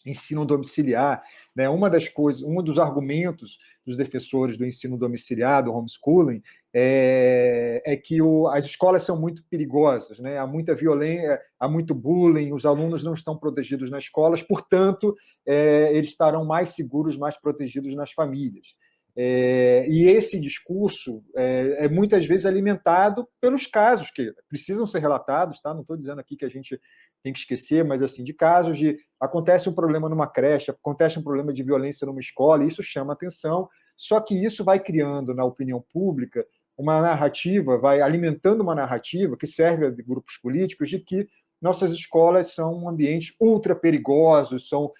ensino domiciliar, né? Uma das coisas, um dos argumentos dos defensores do ensino domiciliar, do homeschooling, é que as escolas são muito perigosas, né? Há muita violência, há muito bullying, os alunos não estão protegidos nas escolas, portanto, eles estarão mais seguros, mais protegidos nas famílias. E esse discurso é muitas vezes alimentado pelos casos que precisam ser relatados, tá? Não estou dizendo aqui que a gente tem que esquecer, mas assim, de casos de acontece um problema numa creche, acontece um problema de violência numa escola, e isso chama atenção, só que isso vai criando na opinião pública uma narrativa, vai alimentando uma narrativa que serve a grupos políticos de que nossas escolas são ambientes ultra perigosos, são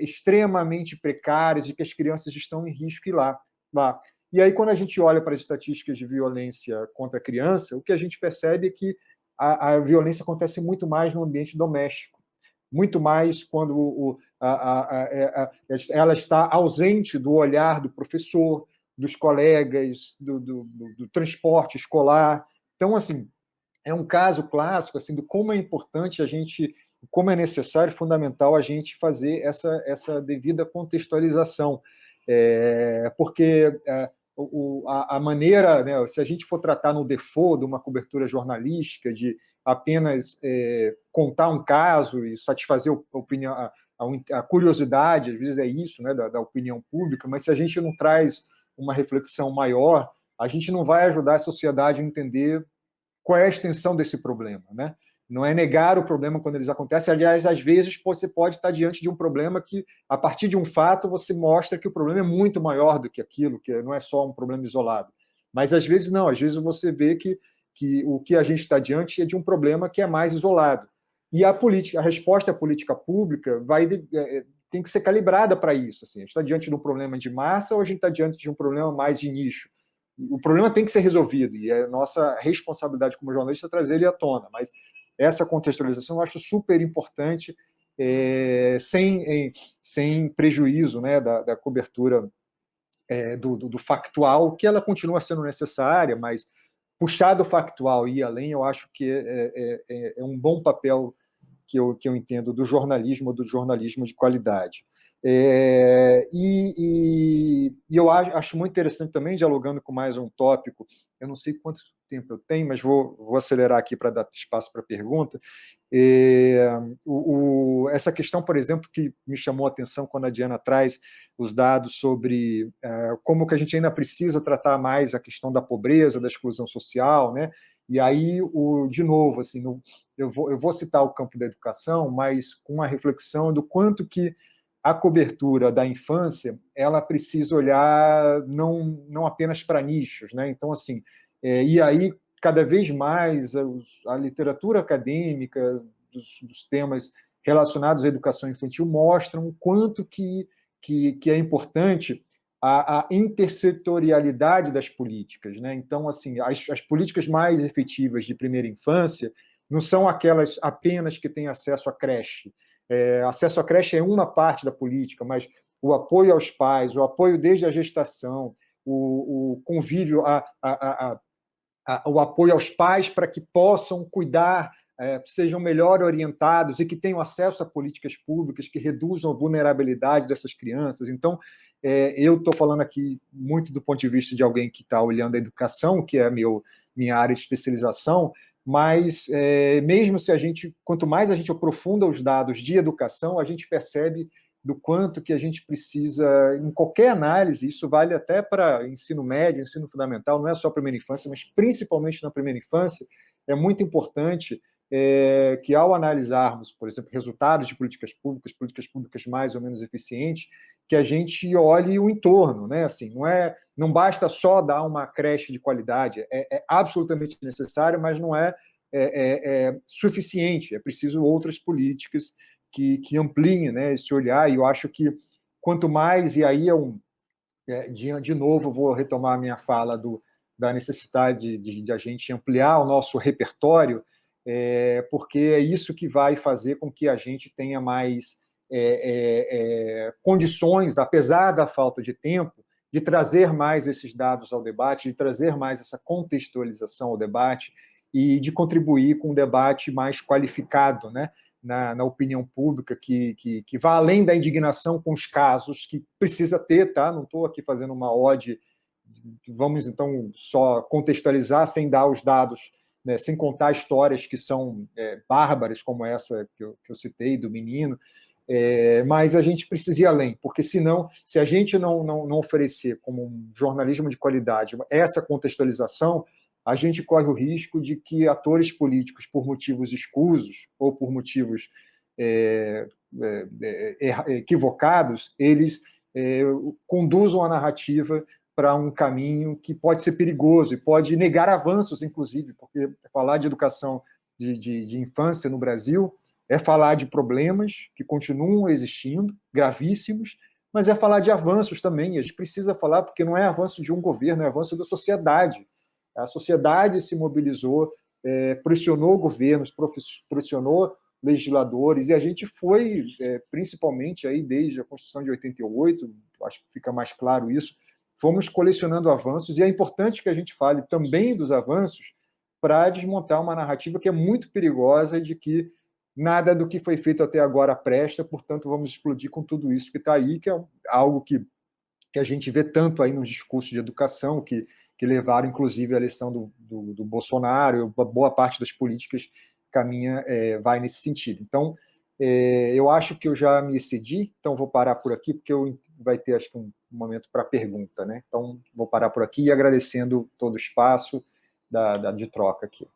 extremamente precários e que as crianças estão em risco ir lá. E aí, quando a gente olha para as estatísticas de violência contra a criança, o que a gente percebe é que a violência acontece muito mais no ambiente doméstico, muito mais quando ela está ausente do olhar do professor, dos colegas, do transporte escolar. Então, assim, é um caso clássico assim, de como é importante a gente, como é necessário, fundamental a gente fazer essa devida contextualização. Porque a maneira, né, se a gente for tratar no default de uma cobertura jornalística, de apenas contar um caso e satisfazer a curiosidade, às vezes é isso, né, da opinião pública, mas se a gente não traz uma reflexão maior, a gente não vai ajudar a sociedade a entender qual é a extensão desse problema, né? Não é negar o problema quando eles acontecem. Aliás, às vezes você pode estar diante de um problema que, a partir de um fato, você mostra que o problema é muito maior do que aquilo, que não é só um problema isolado. Mas às vezes não, às vezes você vê que o que a gente está diante é de um problema que é mais isolado. E a resposta à política pública tem que ser calibrada para isso. Assim. A gente está diante de um problema de massa ou a gente está diante de um problema mais de nicho? O problema tem que ser resolvido, e é nossa responsabilidade como jornalista trazer ele à tona, mas essa contextualização eu acho super importante, sem prejuízo, né, da cobertura do factual, que ela continua sendo necessária, mas puxar do factual e ir além, eu acho que é um bom papel que eu entendo do jornalismo de qualidade. E eu acho muito interessante também, dialogando com mais um tópico, eu não sei quanto tempo eu tenho, mas vou acelerar aqui para dar espaço para pergunta. Essa questão, por exemplo, que me chamou a atenção quando a Diana traz os dados sobre como que a gente ainda precisa tratar mais a questão da pobreza, da exclusão social, né? E aí, de novo, assim, eu vou citar o campo da educação, mas com uma reflexão do quanto que a cobertura da infância ela precisa olhar não apenas para nichos, né? Então, assim, e aí, cada vez mais, a literatura acadêmica dos temas relacionados à educação infantil mostram o quanto que é importante a intersetorialidade das políticas, né? Então, assim, as políticas mais efetivas de primeira infância não são aquelas apenas que têm acesso à creche. Acesso à creche é uma parte da política, mas o apoio aos pais, o apoio desde a gestação, o convívio, o apoio aos pais para que possam cuidar, sejam melhor orientados e que tenham acesso a políticas públicas que reduzam a vulnerabilidade dessas crianças. Então, eu estou falando aqui muito do ponto de vista de alguém que está olhando a educação, que é minha área de especialização, mas mesmo se quanto mais a gente aprofunda os dados de educação, a gente percebe do quanto que a gente precisa, em qualquer análise, isso vale até para ensino médio, ensino fundamental, não é só a primeira infância, mas principalmente na primeira infância, é muito importante que ao analisarmos, por exemplo, resultados de políticas públicas mais ou menos eficientes, que a gente olhe o entorno, né? Assim, não basta só dar uma creche de qualidade, é absolutamente necessário, mas não é suficiente, é preciso outras políticas que ampliem, né, esse olhar, e eu acho que quanto mais, e aí de novo vou retomar a minha fala da necessidade de a gente ampliar o nosso repertório, porque é isso que vai fazer com que a gente tenha mais condições, apesar da falta de tempo, de trazer mais esses dados ao debate, de trazer mais essa contextualização ao debate e de contribuir com um debate mais qualificado, né? Na opinião pública, que vá além da indignação com os casos, que precisa ter, tá? Não estou aqui fazendo uma ode, vamos então só contextualizar sem dar os dados, né, sem contar histórias que são bárbaras, como essa que eu citei, do menino, mas a gente precisa ir além, porque senão, se a gente não oferecer como um jornalismo de qualidade essa contextualização, a gente corre o risco de que atores políticos, por motivos escusos ou por motivos equivocados, eles conduzam a narrativa para um caminho que pode ser perigoso e pode negar avanços, inclusive, porque falar de educação de infância no Brasil é falar de problemas que continuam existindo, gravíssimos, mas é falar de avanços também. A gente precisa falar, porque não é avanço de um governo, é avanço da sociedade. A sociedade se mobilizou, pressionou governos, pressionou legisladores, e a gente foi, principalmente aí desde a Constituição de 88, acho que fica mais claro isso, fomos colecionando avanços, e é importante que a gente fale também dos avanços para desmontar uma narrativa que é muito perigosa de que nada do que foi feito até agora presta, portanto vamos explodir com tudo isso que está aí, que é algo que a gente vê tanto aí nos discursos de educação, que levaram, inclusive, a eleição do Bolsonaro, boa parte das políticas caminha, vai nesse sentido. Então, eu acho que eu já me excedi, então vou parar por aqui, porque vai ter, acho que, um momento para pergunta, né? Então, vou parar por aqui e agradecendo todo o espaço de troca aqui.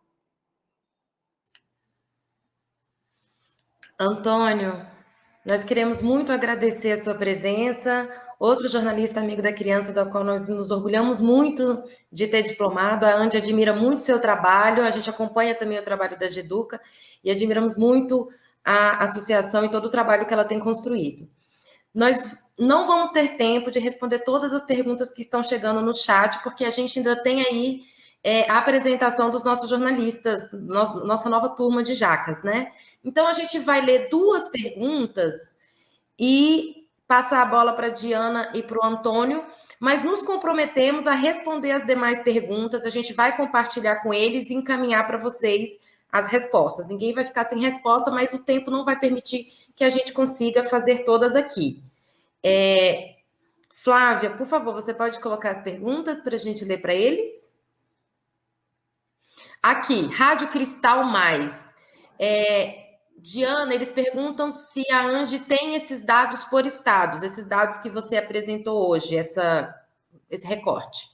Antônio, nós queremos muito agradecer a sua presença, outro jornalista amigo da criança, da qual nós nos orgulhamos muito de ter diplomado. A Andi admira muito seu trabalho, a gente acompanha também o trabalho da Geduca e admiramos muito a associação e todo o trabalho que ela tem construído. Nós não vamos ter tempo de responder todas as perguntas que estão chegando no chat, porque a gente ainda tem aí a apresentação dos nossos jornalistas, nossa nova turma de Jacas, né? Então, a gente vai ler 2 perguntas e passar a bola para a Diana e para o Antônio, mas nos comprometemos a responder as demais perguntas, a gente vai compartilhar com eles e encaminhar para vocês as respostas. Ninguém vai ficar sem resposta, mas o tempo não vai permitir que a gente consiga fazer todas aqui. Flávia, por favor, você pode colocar as perguntas para a gente ler para eles? Aqui, Rádio Cristal Mais. Diana, eles perguntam se a Andi tem esses dados por estados, esses dados que você apresentou hoje, esse recorte.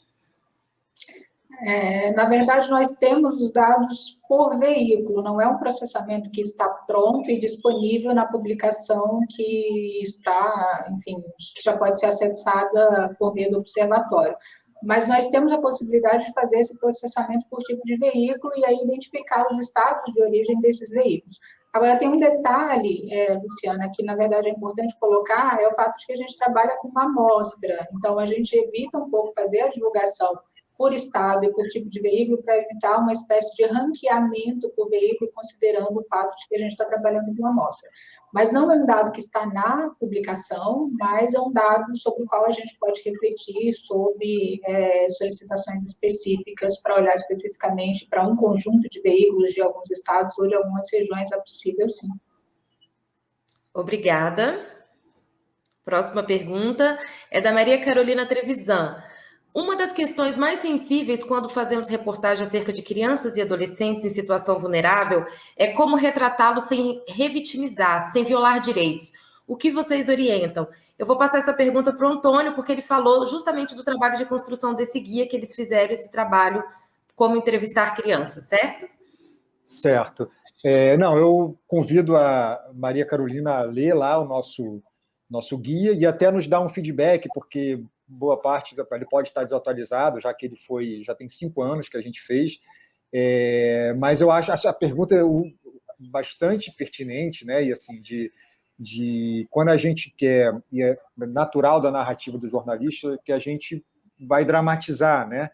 Na verdade, nós temos os dados por veículo, não é um processamento que está pronto e disponível na publicação que está, enfim, que já pode ser acessada por meio do observatório. Mas nós temos a possibilidade de fazer esse processamento por tipo de veículo e aí identificar os estados de origem desses veículos. Agora, tem um detalhe, Luciana, que na verdade é importante colocar, é o fato de que a gente trabalha com uma amostra, então a gente evita um pouco fazer a divulgação por estado e por tipo de veículo para evitar uma espécie de ranqueamento por veículo, considerando o fato de que a gente está trabalhando com uma amostra. Mas não é um dado que está na publicação, mas é um dado sobre o qual a gente pode refletir sobre solicitações específicas para olhar especificamente para um conjunto de veículos de alguns estados ou de algumas regiões, é possível sim. Obrigada. Próxima pergunta é da Maria Carolina Trevisan. Uma das questões mais sensíveis quando fazemos reportagem acerca de crianças e adolescentes em situação vulnerável é como retratá-los sem revitimizar, sem violar direitos. O que vocês orientam? Eu vou passar essa pergunta para o Antônio, porque ele falou justamente do trabalho de construção desse guia, que eles fizeram esse trabalho como entrevistar crianças, certo? Certo. Não, eu convido a Maria Carolina a ler lá o nosso guia e até nos dar um feedback, porque boa parte ele pode estar desatualizado, já que já tem 5 anos que a gente fez, mas eu acho a pergunta bastante pertinente, né? E assim, de quando a gente quer, e é natural da narrativa do jornalista, que a gente vai dramatizar, né?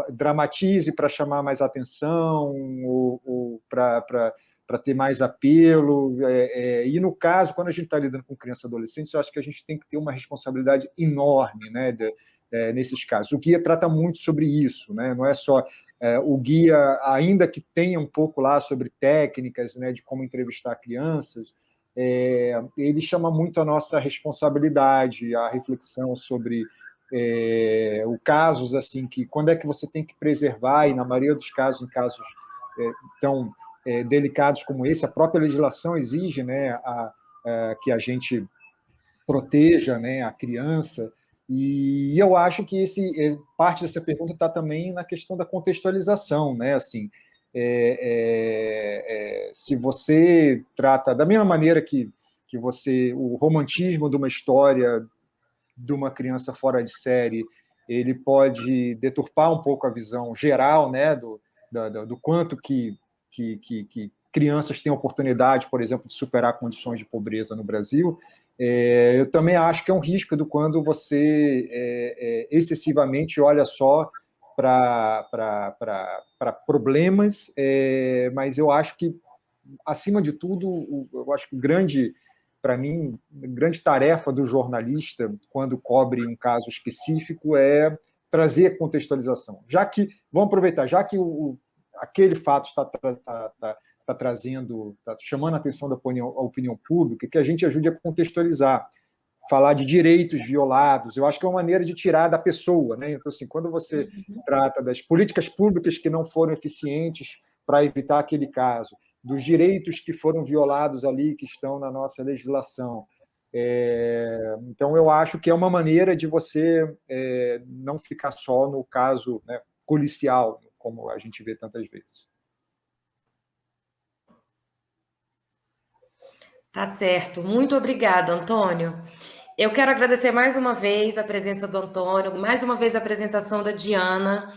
Dramatize para chamar mais atenção ou para ter mais apelo. E no caso, quando a gente está lidando com criança e adolescente, eu acho que a gente tem que ter uma responsabilidade enorme, né, nesses casos. O guia trata muito sobre isso, né? Não é só o guia, ainda que tenha um pouco lá sobre técnicas, né, de como entrevistar crianças, ele chama muito a nossa responsabilidade, a reflexão sobre casos assim, que quando é que você tem que preservar, e na maioria dos casos, em casos tão delicados como esse, a própria legislação exige, né, que a gente proteja, né, a criança, e eu acho que parte dessa pergunta está também na questão da contextualização, né, assim, se você trata da mesma maneira que o romantismo de uma história de uma criança fora de série, ele pode deturpar um pouco a visão geral, né, do quanto que crianças têm oportunidade, por exemplo, de superar condições de pobreza no Brasil. Eu também acho que é um risco quando você excessivamente olha só para problemas, mas eu acho que, acima de tudo, eu acho que para mim, a grande tarefa do jornalista, quando cobre um caso específico, é trazer contextualização. Vamos aproveitar, já que aquele fato está chamando a atenção da opinião pública, que a gente ajude a contextualizar, falar de direitos violados. Eu acho que é uma maneira de tirar da pessoa, né? Então, assim, quando você trata das políticas públicas que não foram eficientes para evitar aquele caso, dos direitos que foram violados ali, que estão na nossa legislação. Então, eu acho que é uma maneira de você não ficar só no caso, né, policial, como a gente vê tantas vezes. Tá certo. Muito obrigada, Antônio. Eu quero agradecer mais uma vez a presença do Antônio, mais uma vez a apresentação da Diana.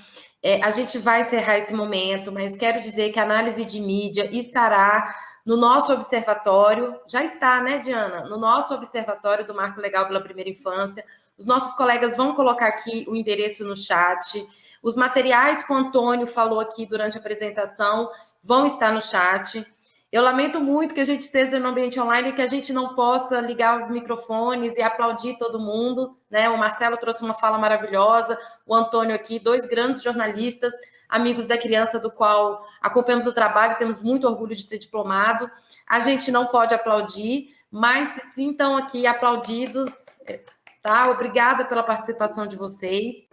A gente vai encerrar esse momento, mas quero dizer que a análise de mídia estará no nosso observatório, já está, né, Diana? No nosso observatório do Marco Legal pela Primeira Infância. Os nossos colegas vão colocar aqui o endereço no chat. Os materiais que o Antônio falou aqui durante a apresentação vão estar no chat. Eu lamento muito que a gente esteja no ambiente online e que a gente não possa ligar os microfones e aplaudir todo mundo, né? O Marcelo trouxe uma fala maravilhosa, o Antônio aqui, 2 grandes jornalistas, amigos da criança, do qual acompanhamos o trabalho, temos muito orgulho de ter diplomado. A gente não pode aplaudir, mas se sintam aqui aplaudidos, tá? Obrigada pela participação de vocês.